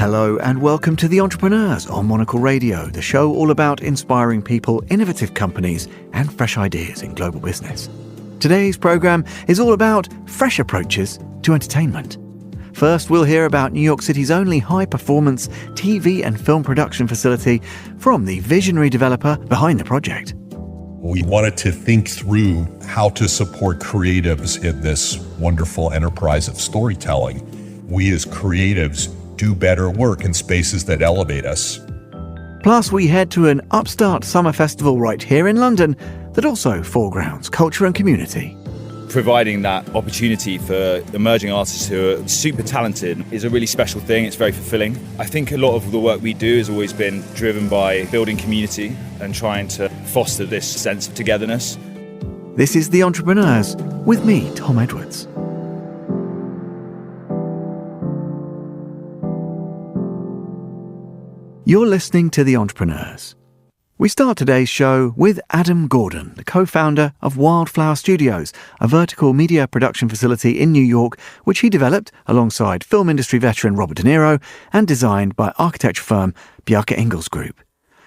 Hello and welcome to The Entrepreneurs on Monocle Radio, the show all about inspiring people, innovative companies and fresh ideas in global business. Today's programme is all about fresh approaches to entertainment. First, we'll hear about New York City's only high-performance TV and film production facility from the visionary developer behind the project. We wanted to think through how to support creatives in this wonderful enterprise of storytelling. We as creatives do better work in spaces that elevate us. Plus, we head to an upstart summer festival right here in London that also foregrounds culture and community. Providing that opportunity for emerging artists who are super talented is a really special thing. It's very fulfilling. I think a lot of the work we do has always been driven by building community and trying to foster this sense of togetherness. This is The Entrepreneurs with me, Tom Edwards. You're listening to The Entrepreneurs. We start today's show with Adam Gordon, the co-founder of Wildflower Studios, a vertical media production facility in New York, which he developed alongside film industry veteran Robert De Niro and designed by architecture firm Bjarke Ingels Group.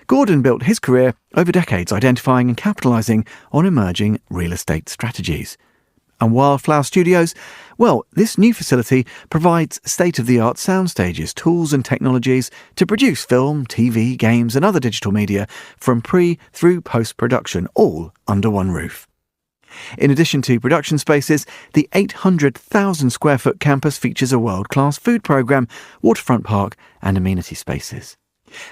Gordon built his career over decades identifying and capitalizing on emerging real estate strategies. And Wildflower Studios, well, this new facility provides state-of-the-art sound stages, tools and technologies to produce film, TV, games and other digital media from pre- through post-production, all under one roof. In addition to production spaces, the 800,000 square foot campus features a world-class food program, waterfront park and amenity spaces.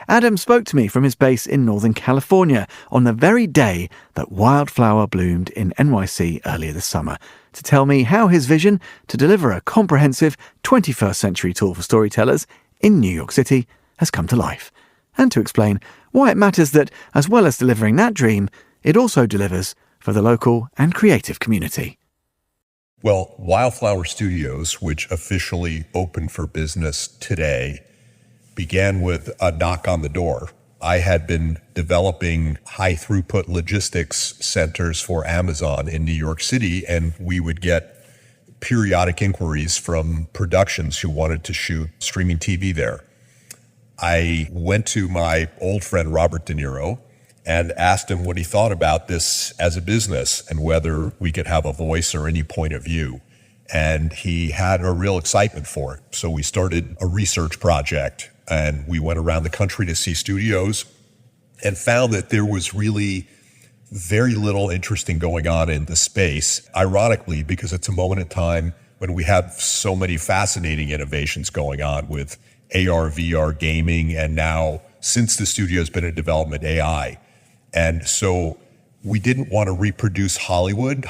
Adam spoke to me from his base in Northern California on the very day that Wildflower bloomed in NYC earlier this summer to tell me how his vision to deliver a comprehensive 21st century tool for storytellers in New York City has come to life, and to explain why it matters that, as well as delivering that dream, it also delivers for the local and creative community. Well, Wildflower Studios, which officially opened for business today, began with a knock on the door. I had been developing high-throughput logistics centers for Amazon in New York City, and we would get periodic inquiries from productions who wanted to shoot streaming TV there. I went to my old friend Robert De Niro and asked him what he thought about this as a business and whether we could have a voice or any point of view. And he had a real excitement for it. So we started a research project, and we went around the country to see studios and found that there was really very little interesting going on in the space, ironically, because it's a moment in time when we have so many fascinating innovations going on with AR, VR, gaming, and now, since the studio's been in development, AI. And so we didn't want to reproduce Hollywood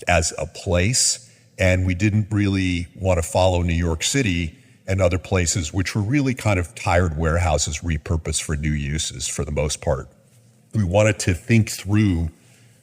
as a place, and we didn't really want to follow New York City and other places which were really kind of tired warehouses repurposed for new uses for the most part. We wanted to think through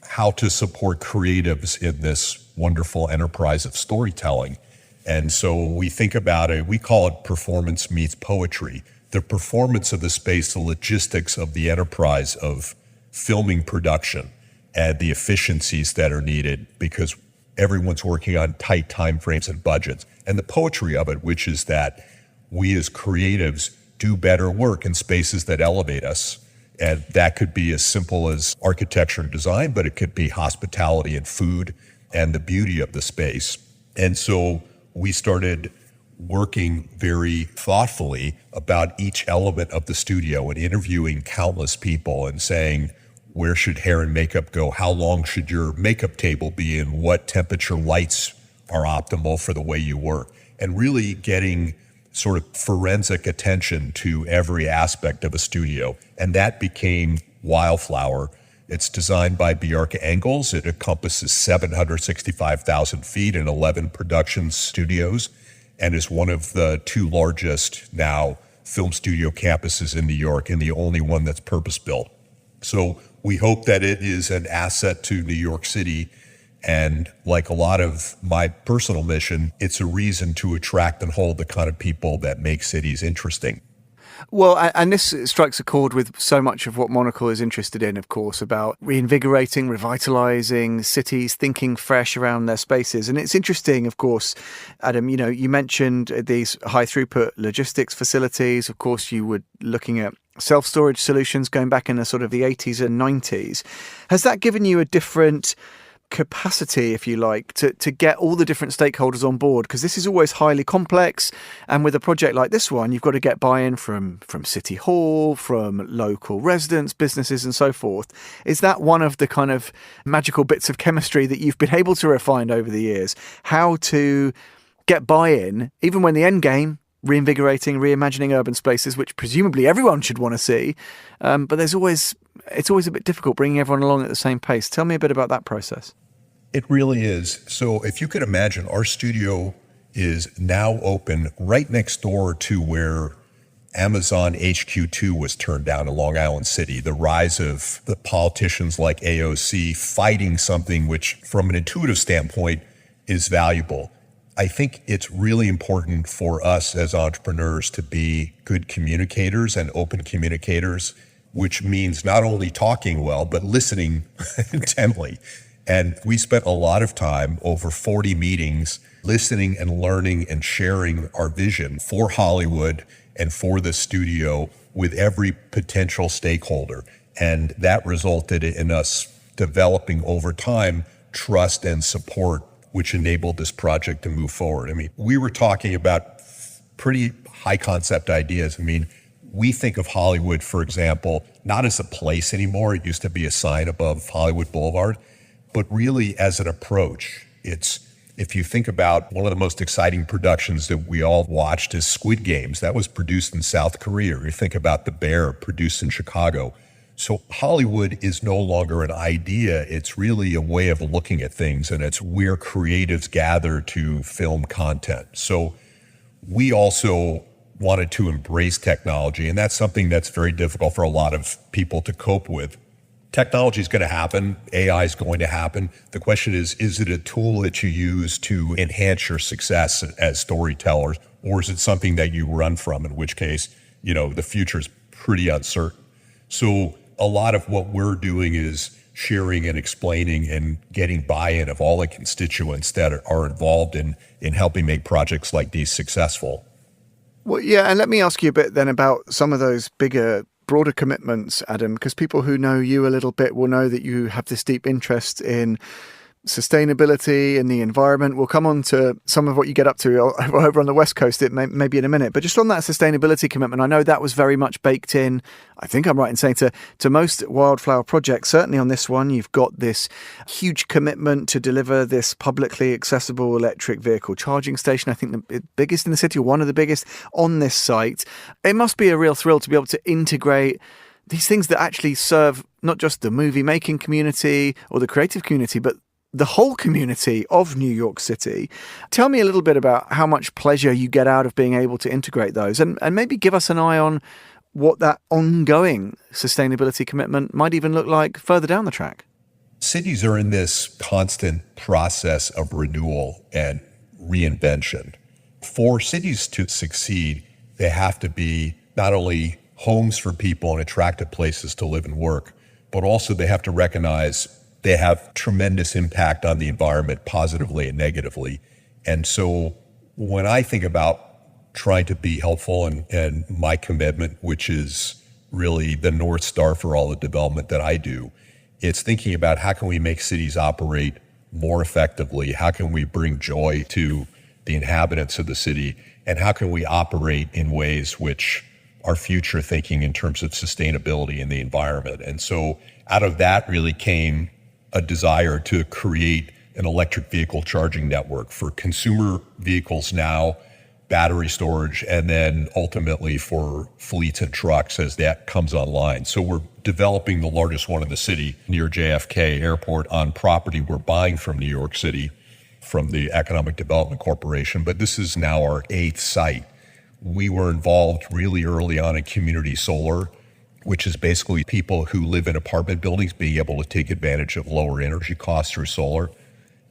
how to support creatives in this wonderful enterprise of storytelling. And so we think about it, we call it performance meets poetry. The performance of the space, the logistics of the enterprise of filming production and the efficiencies that are needed because everyone's working on tight timeframes and budgets. And the poetry of it, which is that we as creatives do better work in spaces that elevate us. And that could be as simple as architecture and design, but it could be hospitality and food and the beauty of the space. And so we started working very thoughtfully about each element of the studio and interviewing countless people and saying, where should hair and makeup go? How long should your makeup table be? And what temperature lights are optimal for the way you work? And really getting sort of forensic attention to every aspect of a studio. And that became Wildflower. It's designed by Bjarke Ingels. It encompasses 765,000 feet and 11 production studios, and is one of the two largest now film studio campuses in New York, and the only one that's purpose-built. So we hope that it is an asset to New York City, and like a lot of my personal mission, it's a reason to attract and hold the kind of people that make cities interesting. Well, and this strikes a chord with so much of what Monocle is interested in, of course, about reinvigorating, revitalising cities, thinking fresh around their spaces. And it's interesting, of course, Adam, you mentioned these high throughput logistics facilities. Of course, you were looking at self-storage solutions going back in the sort of the 80s and 90s. Has that given you a different capacity, if you like, to get all the different stakeholders on board? Because this is always highly complex, and with a project like this one, you've got to get buy-in from City Hall, from local residents, businesses and so forth. Is that one of the kind of magical bits of chemistry that you've been able to refine over the years? How to get buy-in, even when the end game, reinvigorating, reimagining urban spaces, which presumably everyone should want to see, but it's always a bit difficult bringing everyone along at the same pace. Tell me a bit about that process. It really is. So if you could imagine, our studio is now open right next door to where Amazon HQ2 was turned down in Long Island City. The rise of the politicians like AOC fighting something which, from an intuitive standpoint, is valuable. I think it's really important for us as entrepreneurs to be good communicators and open communicators, which means not only talking well, but listening intently. And we spent a lot of time, over 40 meetings, listening and learning and sharing our vision for Hollywood and for the studio with every potential stakeholder. And that resulted in us developing over time trust and support, which enabled this project to move forward. I mean, we were talking about pretty high concept ideas. I mean, we think of Hollywood, for example, not as a place anymore. It used to be a sign above Hollywood Boulevard, but really as an approach. It's, if you think about one of the most exciting productions that we all watched is Squid Games. That was produced in South Korea. You think about The Bear, produced in Chicago. So Hollywood is no longer an idea. It's really a way of looking at things, and it's where creatives gather to film content. So we also wanted to embrace technology, and that's something that's very difficult for a lot of people to cope with. Technology is going to happen. AI is going to happen. The question is it a tool that you use to enhance your success as storytellers, or is it something that you run from, in which case, the future is pretty uncertain. So a lot of what we're doing is sharing and explaining and getting buy-in of all the constituents that are involved in helping make projects like these successful. Well, yeah, and let me ask you a bit then about some of those broader commitments, Adam, because people who know you a little bit will know that you have this deep interest in sustainability and the environment. We'll come on to some of what you get up to over on the West Coast maybe in a minute. But just on that sustainability commitment, I know that was very much baked in, I think I'm right in saying, to most Wildflower projects. Certainly on this one, you've got this huge commitment to deliver this publicly accessible electric vehicle charging station. I think the biggest in the city, or one of the biggest on this site. It must be a real thrill to be able to integrate these things that actually serve not just the movie making community or the creative community, but the whole community of New York City. Tell me a little bit about how much pleasure you get out of being able to integrate those, and maybe give us an eye on what that ongoing sustainability commitment might even look like further down the track. Cities are in this constant process of renewal and reinvention. For cities to succeed, they have to be not only homes for people and attractive places to live and work, but also they have to recognize they have tremendous impact on the environment, positively and negatively. And so when I think about trying to be helpful and my commitment, which is really the North Star for all the development that I do, it's thinking about how can we make cities operate more effectively? How can we bring joy to the inhabitants of the city? And how can we operate in ways which are future thinking in terms of sustainability and the environment? And so out of that really came a desire to create an electric vehicle charging network for consumer vehicles now, battery storage, and then ultimately for fleets and trucks as that comes online. So we're developing the largest one in the city near JFK Airport on property we're buying from New York City from the Economic Development Corporation, but this is now our 8th site. We were involved really early on in community solar, which is basically people who live in apartment buildings being able to take advantage of lower energy costs through solar.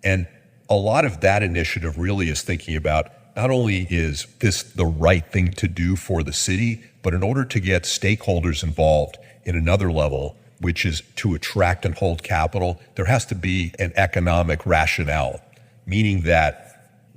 And a lot of that initiative really is thinking about not only is this the right thing to do for the city, but in order to get stakeholders involved in another level, which is to attract and hold capital, there has to be an economic rationale, meaning that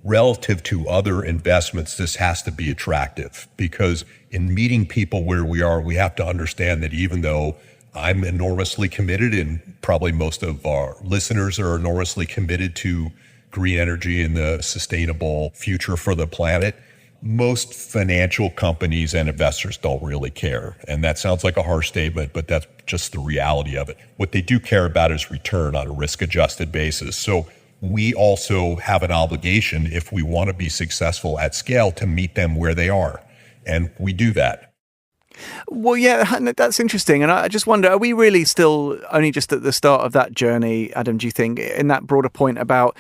relative to other investments, this has to be attractive. Because in meeting people where we are, we have to understand that even though I'm enormously committed, and probably most of our listeners are enormously committed to green energy and the sustainable future for the planet, most financial companies and investors don't really care. And that sounds like a harsh statement, but that's just the reality of it. What they do care about is return on a risk-adjusted basis. So we also have an obligation, if we want to be successful at scale, to meet them where they are. And we do that. Well, yeah, that's interesting. And I just wonder, are we really still only just at the start of that journey, Adam, do you think, in that broader point about,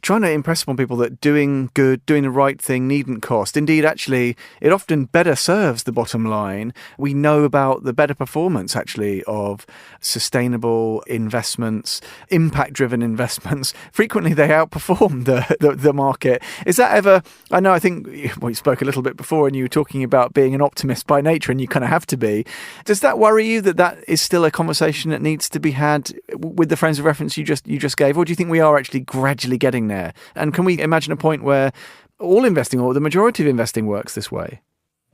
trying to impress upon people that doing good, doing the right thing needn't cost. Indeed, actually, it often better serves the bottom line. We know about the better performance, actually, of sustainable investments, impact-driven investments. Frequently, they outperform the market. Is that ever... I think we spoke a little bit before and you were talking about being an optimist by nature, and you kind of have to be. Does that worry you that is still a conversation that needs to be had with the frames of reference you just gave? Or do you think we are actually gradually getting there? And can we imagine a point where all investing, or the majority of investing, works this way?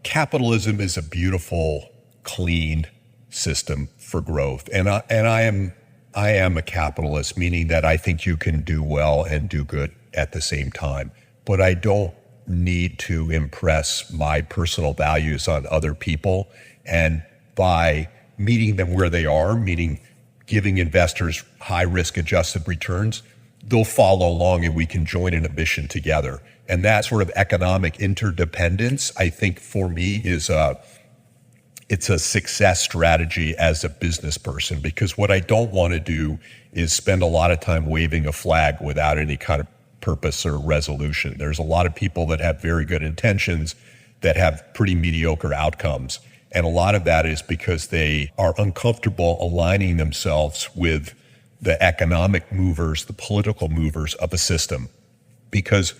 Capitalism is a beautiful, clean system for growth. And I am a capitalist, meaning that I think you can do well and do good at the same time. But I don't need to impress my personal values on other people. And by meeting them where they are, meaning giving investors high risk adjusted returns, they'll follow along and we can join in a mission together. And that sort of economic interdependence, I think for me it's a success strategy as a business person, because what I don't want to do is spend a lot of time waving a flag without any kind of purpose or resolution. There's a lot of people that have very good intentions that have pretty mediocre outcomes. And a lot of that is because they are uncomfortable aligning themselves with the economic movers, the political movers of a system, because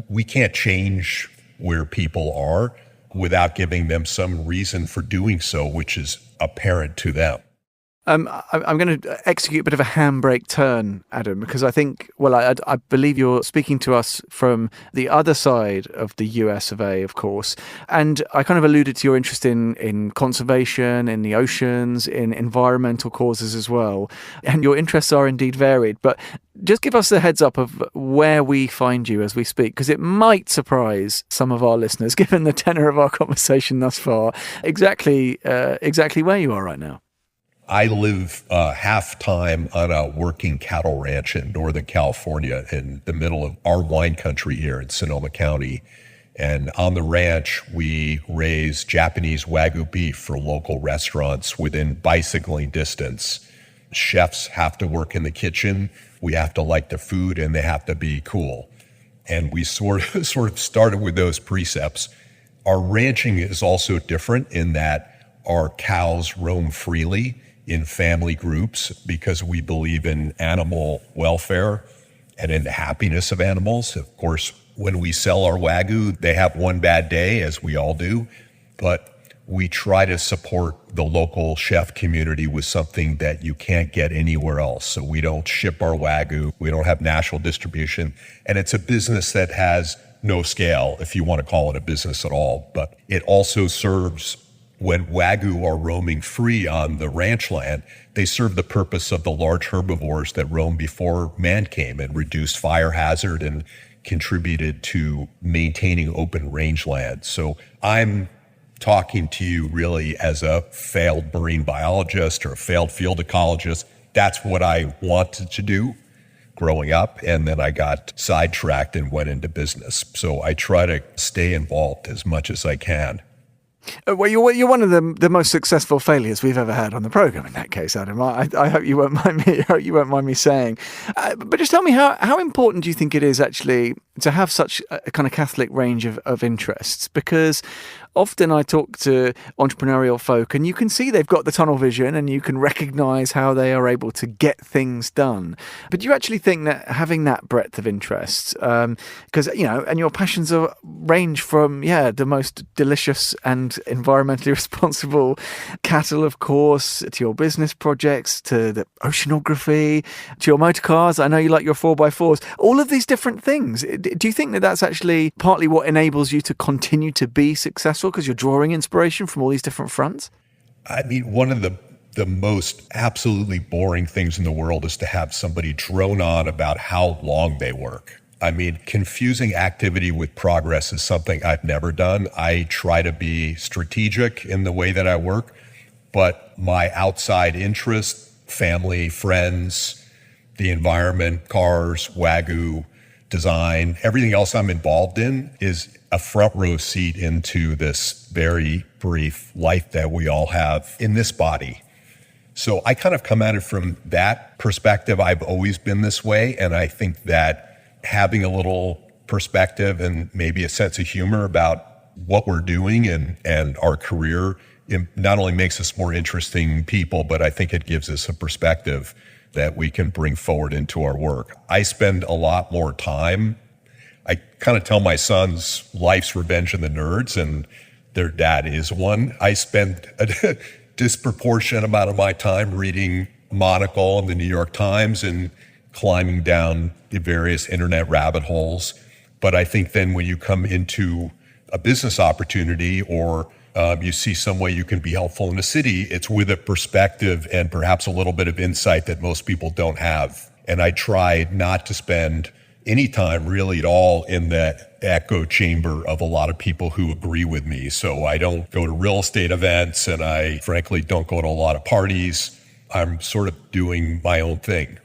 we can't change where people are without giving them some reason for doing so, which is apparent to them. I'm going to execute a bit of a handbrake turn, Adam, because I think, I believe you're speaking to us from the other side of the US of A, of course. And I kind of alluded to your interest in conservation, in the oceans, in environmental causes as well. And your interests are indeed varied. But just give us a heads up of where we find you as we speak, because it might surprise some of our listeners, given the tenor of our conversation thus far, exactly where you are right now. I live half time on a working cattle ranch in Northern California, in the middle of our wine country here in Sonoma County. And on the ranch, we raise Japanese Wagyu beef for local restaurants within bicycling distance. Chefs have to work in the kitchen. We have to like the food, and they have to be cool. And we sort of started with those precepts. Our ranching is also different in that our cows roam freely in family groups, because we believe in animal welfare and in the happiness of animals. Of course, when we sell our Wagyu, they have one bad day, as we all do, but we try to support the local chef community with something that you can't get anywhere else. So we don't ship our Wagyu, we don't have national distribution, and it's a business that has no scale, if you want to call it a business at all. But it also serves, when Wagyu are roaming free on the ranch land, they serve the purpose of the large herbivores that roamed before man came and reduced fire hazard and contributed to maintaining open rangeland. So I'm talking to you really as a failed marine biologist or a failed field ecologist. That's what I wanted to do growing up, and then I got sidetracked and went into business. So I try to stay involved as much as I can. Well, you're one of the most successful failures we've ever had on the program. In that case, Adam, I hope you won't mind me. Saying. But just tell me, how important do you think it is actually to have such a kind of Catholic range of interests, because often I talk to entrepreneurial folk and you can see they've got the tunnel vision and you can recognize how they are able to get things done. But do you actually think that having that breadth of interests, because, and your passions range from, the most delicious and environmentally responsible cattle, of course, to your business projects, to the oceanography, to your motor cars. I know you like your 4x4s, all of these different things. Do you think that that's actually partly what enables you to continue to be successful, because you're drawing inspiration from all these different fronts? I mean, one of the most absolutely boring things in the world is to have somebody drone on about how long they work. I mean, confusing activity with progress is something I've never done. I try to be strategic in the way that I work, but my outside interest, family, friends, the environment, cars, Wagyu, design, everything else I'm involved in is a front row seat into this very brief life that we all have in this body. So I kind of come at it from that perspective. I've always been this way. And I think that having a little perspective and maybe a sense of humor about what we're doing and our career, it not only makes us more interesting people, but I think it gives us a perspective that we can bring forward into our work. I spend a lot more time. I kind of tell my sons life's revenge of the nerds, and their dad is one. I spend a disproportionate amount of my time reading Monocle and the New York Times and climbing down the various internet rabbit holes. But I think then when you come into a business opportunity or you see some way you can be helpful in a city, it's with a perspective and perhaps a little bit of insight that most people don't have. And I try not to spend any time really at all in that echo chamber of a lot of people who agree with me. So I don't go to real estate events, and I frankly don't go to a lot of parties. I'm sort of doing my own thing.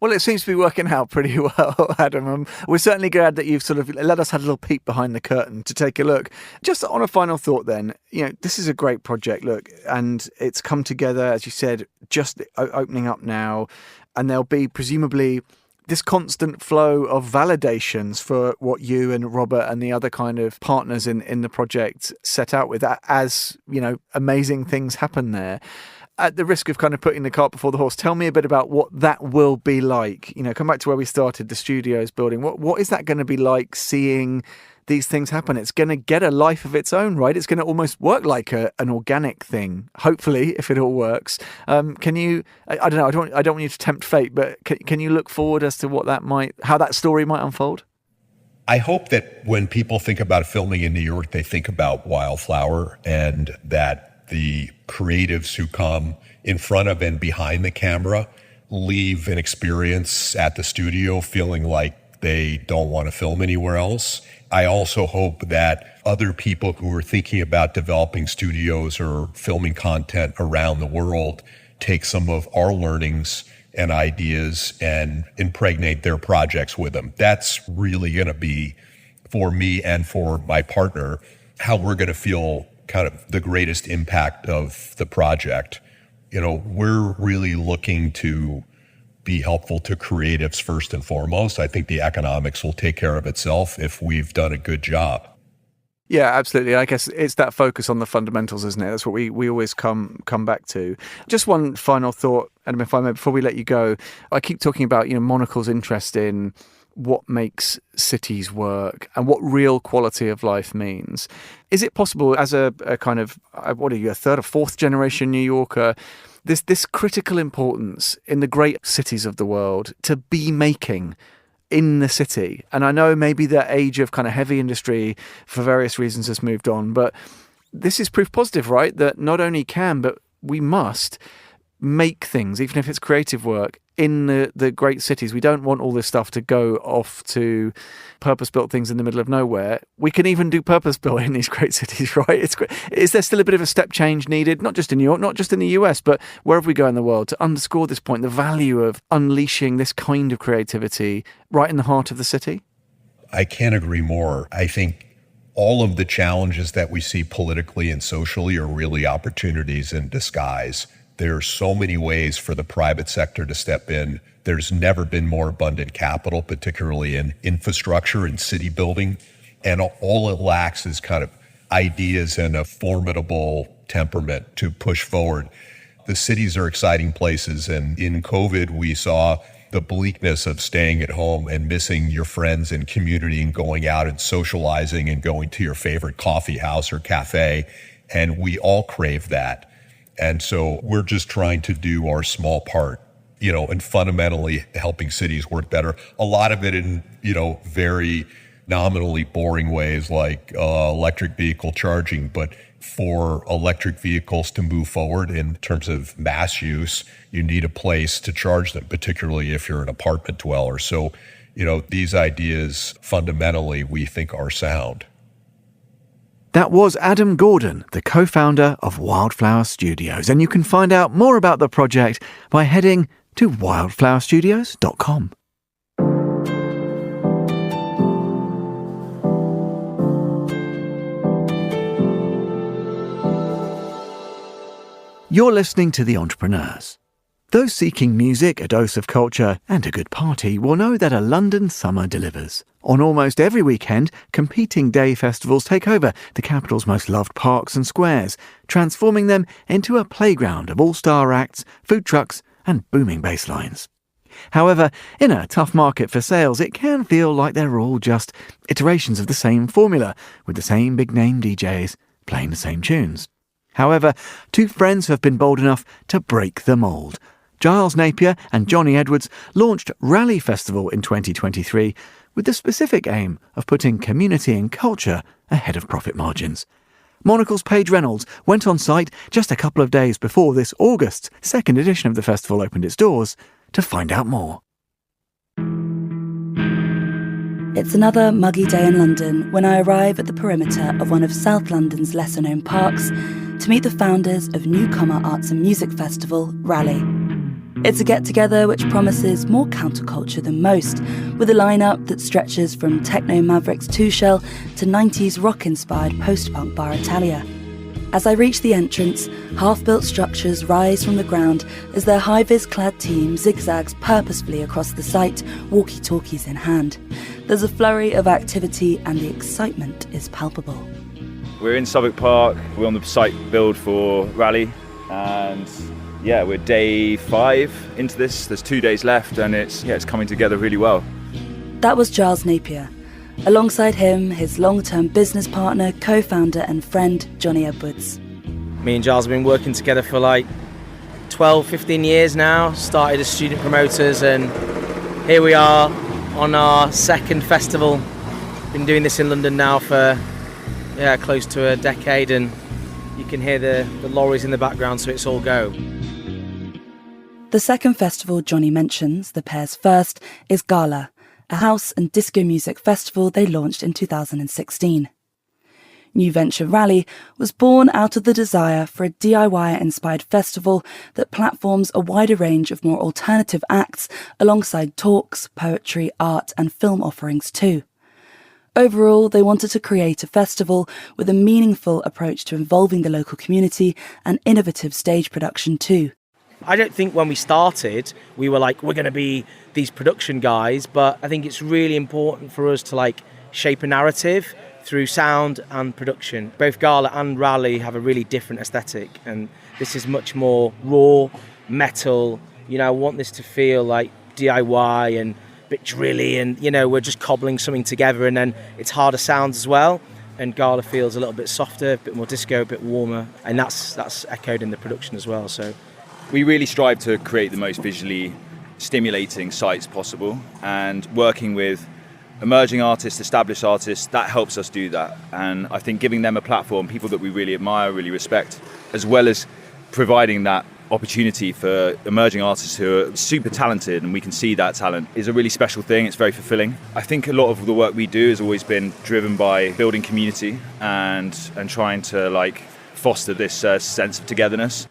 Well, it seems to be working out pretty well, Adam. We're certainly glad that you've sort of let us have a little peek behind the curtain to take a look. Just on a final thought then, this is a great project, look, and it's come together, as you said, just opening up now, and there'll be presumably this constant flow of validations for what you and Robert and the other kind of partners in the project set out with, as, amazing things happen there. At the risk of kind of putting the cart before the horse, tell me a bit about what that will be like. Come back to where we started, the studios building. What is that going to be like, seeing these things happen? It's going to get a life of its own, right? It's going to almost work like an organic thing, hopefully, if it all works. Can you, I don't know, I don't want you to tempt fate, but can you look forward as to how that story might unfold? I hope that when people think about filming in New York, they think about Wildflower, and that the creatives who come in front of and behind the camera leave an experience at the studio feeling like they don't want to film anywhere else. I also hope that other people who are thinking about developing studios or filming content around the world take some of our learnings and ideas and impregnate their projects with them. That's really going to be, for me and for my partner, how we're going to feel kind of the greatest impact of the project. We're really looking to be helpful to creatives first and foremost. I think the economics will take care of itself if we've done a good job. Yeah, absolutely. I guess it's that focus on the fundamentals, isn't it? That's what we always come back to. Just one final thought, Adam, if I may, before we let you go. I keep talking about, Monocle's interest in what makes cities work and what real quality of life means. Is it possible, as a kind of, what are you, a third or fourth generation New Yorker, this critical importance in the great cities of the world to be making in the city? And I know maybe the age of kind of heavy industry for various reasons has moved on, but this is proof positive, right? That not only can, but we must make things, even if it's creative work, in the great cities. We don't want all this stuff to go off to purpose-built things in the middle of nowhere. We can even do purpose-built in these great cities, right? Is there still a bit of a step change needed, not just in New York, not just in the US, but wherever we go in the world, to underscore this point, the value of unleashing this kind of creativity right in the heart of the city? I can't agree more. I think all of the challenges that we see politically and socially are really opportunities in disguise. There's so many ways for the private sector to step in. There's never been more abundant capital, particularly in infrastructure and city building. And all it lacks is kind of ideas and a formidable temperament to push forward. The cities are exciting places. And in COVID, we saw the bleakness of staying at home and missing your friends and community and going out and socializing and going to your favorite coffee house or cafe. And we all crave that. And so we're just trying to do our small part, and fundamentally helping cities work better. A lot of it in, very nominally boring ways like electric vehicle charging. But for electric vehicles to move forward in terms of mass use, you need a place to charge them, particularly if you're an apartment dweller. So, these ideas fundamentally we think are sound. That was Adam Gordon, the co-founder of Wildflower Studios, and you can find out more about the project by heading to wildflowerstudios.com. You're listening to The Entrepreneurs. Those seeking music, a dose of culture, and a good party will know that a London summer delivers. On almost every weekend, competing day festivals take over the capital's most loved parks and squares, transforming them into a playground of all-star acts, food trucks, and booming bass lines. However, in a tough market for sales, it can feel like they're all just iterations of the same formula, with the same big-name DJs playing the same tunes. However, two friends have been bold enough to break the mould. Giles Napier and Johnny Edwards launched Rally Festival in 2023 with the specific aim of putting community and culture ahead of profit margins. Monocle's Paige Reynolds went on site just a couple of days before this August's second edition of the festival opened its doors to find out more. It's another muggy day in London when I arrive at the perimeter of one of South London's lesser-known parks to meet the founders of newcomer arts and music festival, Rally. It's a get-together which promises more counterculture than most, with a lineup that stretches from techno mavericks Two Shell to 90s rock-inspired post-punk Bar Italia. As I reach the entrance, half-built structures rise from the ground as their high-vis-clad team zigzags purposefully across the site, walkie-talkies in hand. There's a flurry of activity and the excitement is palpable. We're in Southwark Park, we're on the site build for Rally, and we're day 5 into this. There's 2 days left and it's coming together really well. That was Giles Napier. Alongside him, his long-term business partner, co-founder and friend, Johnny Edwards. Me and Giles have been working together for like 12, 15 years now. Started as student promoters and here we are on our second festival. Been doing this in London now for close to a decade and you can hear the lorries in the background, so it's all go. The second festival Johnny mentions, the pair's first, is Gala, a house and disco music festival they launched in 2016. New venture Rally was born out of the desire for a DIY-inspired festival that platforms a wider range of more alternative acts alongside talks, poetry, art and film offerings too. Overall, they wanted to create a festival with a meaningful approach to involving the local community and innovative stage production too. I don't think when we started, we were like, we're going to be these production guys, but I think it's really important for us to shape a narrative through sound and production. Both Gala and Rally have a really different aesthetic, and this is much more raw, metal. I want this to feel like DIY and a bit drilly, and we're just cobbling something together, and then it's harder sounds as well. And Gala feels a little bit softer, a bit more disco, a bit warmer, and that's echoed in the production as well. So we really strive to create the most visually stimulating sites possible, and working with emerging artists, established artists, that helps us do that. And I think giving them a platform, people that we really admire, really respect, as well as providing that opportunity for emerging artists who are super talented, and we can see that talent, is a really special thing. It's very fulfilling. I think a lot of the work we do has always been driven by building community and trying to foster this sense of togetherness.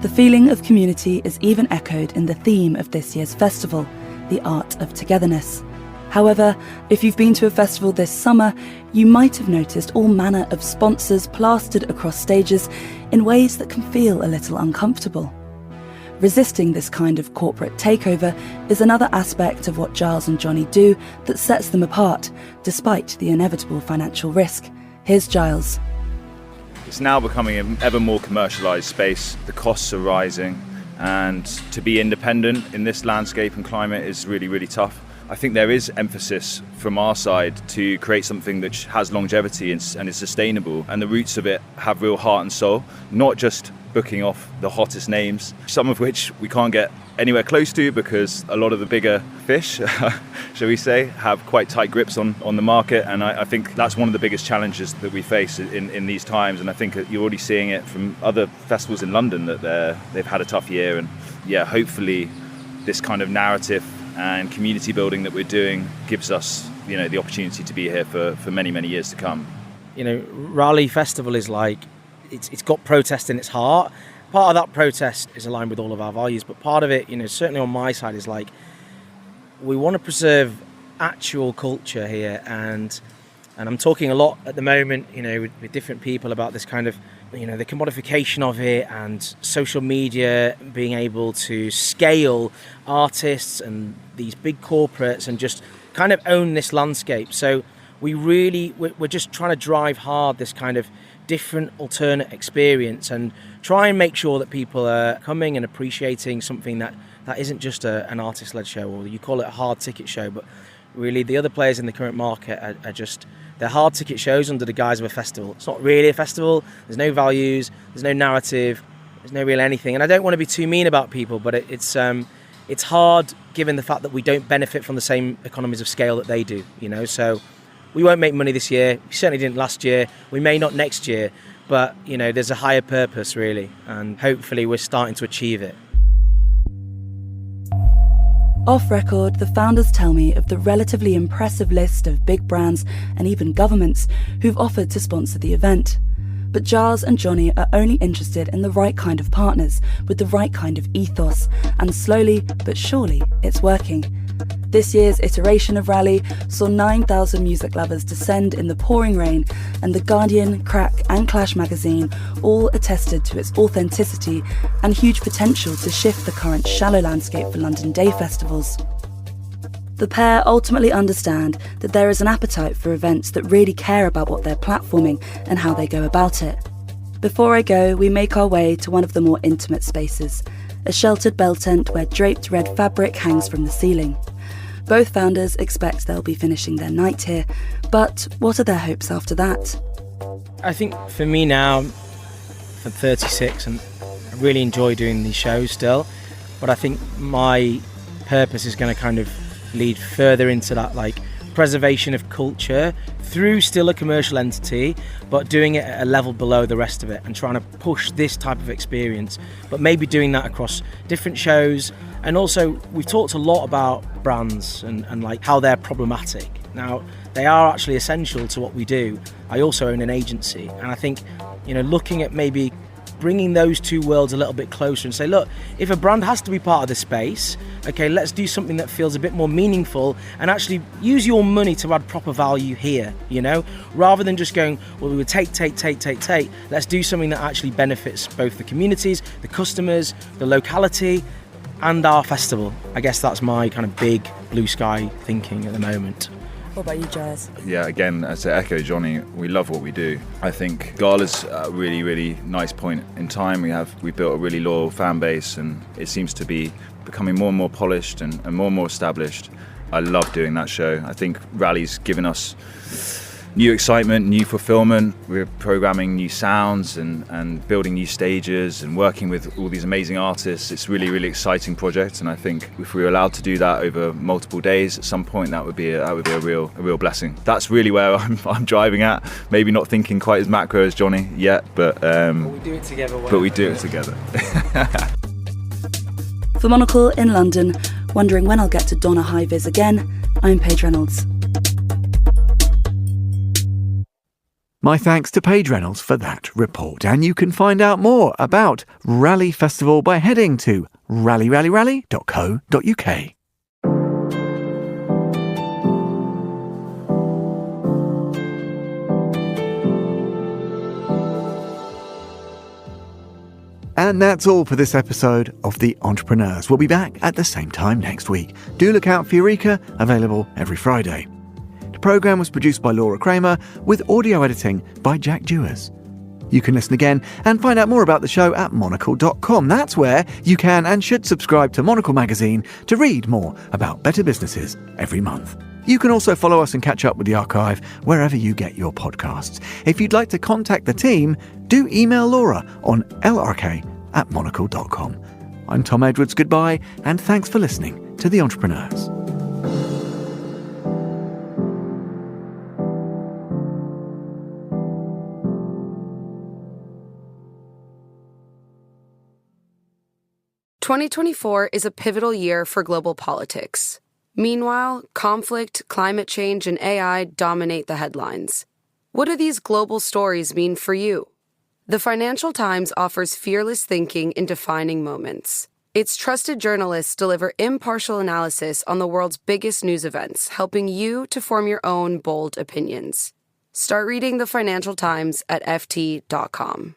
The feeling of community is even echoed in the theme of this year's festival, the art of togetherness. However, if you've been to a festival this summer, you might have noticed all manner of sponsors plastered across stages in ways that can feel a little uncomfortable. Resisting this kind of corporate takeover is another aspect of what Giles and Johnny do that sets them apart, despite the inevitable financial risk. Here's Giles. It's now becoming an ever more commercialised space. The costs are rising, and to be independent in this landscape and climate is really, really tough. I think there is emphasis from our side to create something that has longevity and is sustainable, and the roots of it have real heart and soul, not just booking off the hottest names, some of which we can't get anywhere close to because a lot of the bigger fish, shall we say, have quite tight grips on the market, and I think that's one of the biggest challenges that we face in these times, and I think you're already seeing it from other festivals in London that they've had a tough year, and yeah, hopefully this kind of narrative and community building that we're doing gives us, the opportunity to be here for many, many years to come. Raleigh Festival is like, it's got protest in its heart. Part of that protest is aligned with all of our values, but part of it, certainly on my side, is like, we want to preserve actual culture here, and I'm talking a lot at the moment, with different people about this kind of, the commodification of it and social media being able to scale artists and these big corporates and just kind of own this landscape. So we're just trying to drive hard this kind of different alternate experience and try and make sure that people are coming and appreciating something that isn't just an artist-led show, or you call it a hard ticket show, but really the other players in the current market are just, they're hard ticket shows under the guise of a festival. It's not really a festival, there's no values, there's no narrative, there's no real anything. And I don't want to be too mean about people, but it's hard given the fact that we don't benefit from the same economies of scale that they do, so we won't make money this year, we certainly didn't last year, we may not next year, but there's a higher purpose really, and hopefully we're starting to achieve it. Off record, the founders tell me of the relatively impressive list of big brands and even governments who've offered to sponsor the event. But Giles and Johnny are only interested in the right kind of partners with the right kind of ethos, and slowly but surely it's working. This year's iteration of Rally saw 9,000 music lovers descend in the pouring rain, and The Guardian, Crack and Clash magazine all attested to its authenticity and huge potential to shift the current shallow landscape for London day festivals. The pair ultimately understand that there is an appetite for events that really care about what they're platforming and how they go about it. Before I go, we make our way to one of the more intimate spaces, a sheltered bell tent where draped red fabric hangs from the ceiling. Both founders expect they'll be finishing their night here, but what are their hopes after that? I think for me now, I'm 36 and I really enjoy doing these shows still, but I think my purpose is going to kind of lead further into that preservation of culture through still a commercial entity, but doing it at a level below the rest of it and trying to push this type of experience, but maybe doing that across different shows. And also we've talked a lot about brands and how they're problematic. Now they are actually essential to what we do. I also own an agency, and I think looking at maybe bringing those two worlds a little bit closer and say, look, if a brand has to be part of the space, okay, let's do something that feels a bit more meaningful and actually use your money to add proper value here, rather than just going, well, we would take. Let's do something that actually benefits both the communities, the customers, the locality, and our festival. I guess that's my kind of big blue sky thinking at the moment. What about you, Giles? Yeah, again, as to echo Johnny, we love what we do. I think Gala's a really, really nice point in time. We built a really loyal fan base, and it seems to be becoming more and more polished and more established. I love doing that show. I think Rally's given us new excitement, new fulfillment. We're programming new sounds and building new stages and working with all these amazing artists. It's really, really exciting project, and I think if we were allowed to do that over multiple days at some point, that would be a real blessing. That's really where I'm driving at. Maybe not thinking quite as macro as Johnny yet, but we do it together. For Monocle in London, wondering when I'll get to Donna High-Vis again, I'm Paige Reynolds. My thanks to Paige Reynolds for that report. And you can find out more about Rally Festival by heading to rallyrallyrally.co.uk. And that's all for this episode of The Entrepreneurs. We'll be back at the same time next week. Do look out for Eureka, available every Friday. The programme was produced by Laura Kramer with audio editing by Jack Dewars. You can listen again and find out more about the show at monocle.com. That's where you can and should subscribe to Monocle magazine to read more about better businesses every month. You can also follow us and catch up with the archive wherever you get your podcasts. If you'd like to contact the team, do email Laura on lrk@monocle.com. I'm Tom Edwards, goodbye, and thanks for listening to The Entrepreneurs. "2024 is a pivotal year for global politics. Meanwhile, conflict, climate change, and AI dominate the headlines. What do these global stories mean for you? The Financial Times offers fearless thinking in defining moments. Its trusted journalists deliver impartial analysis on the world's biggest news events, helping you to form your own bold opinions. Start reading the Financial Times at ft.com.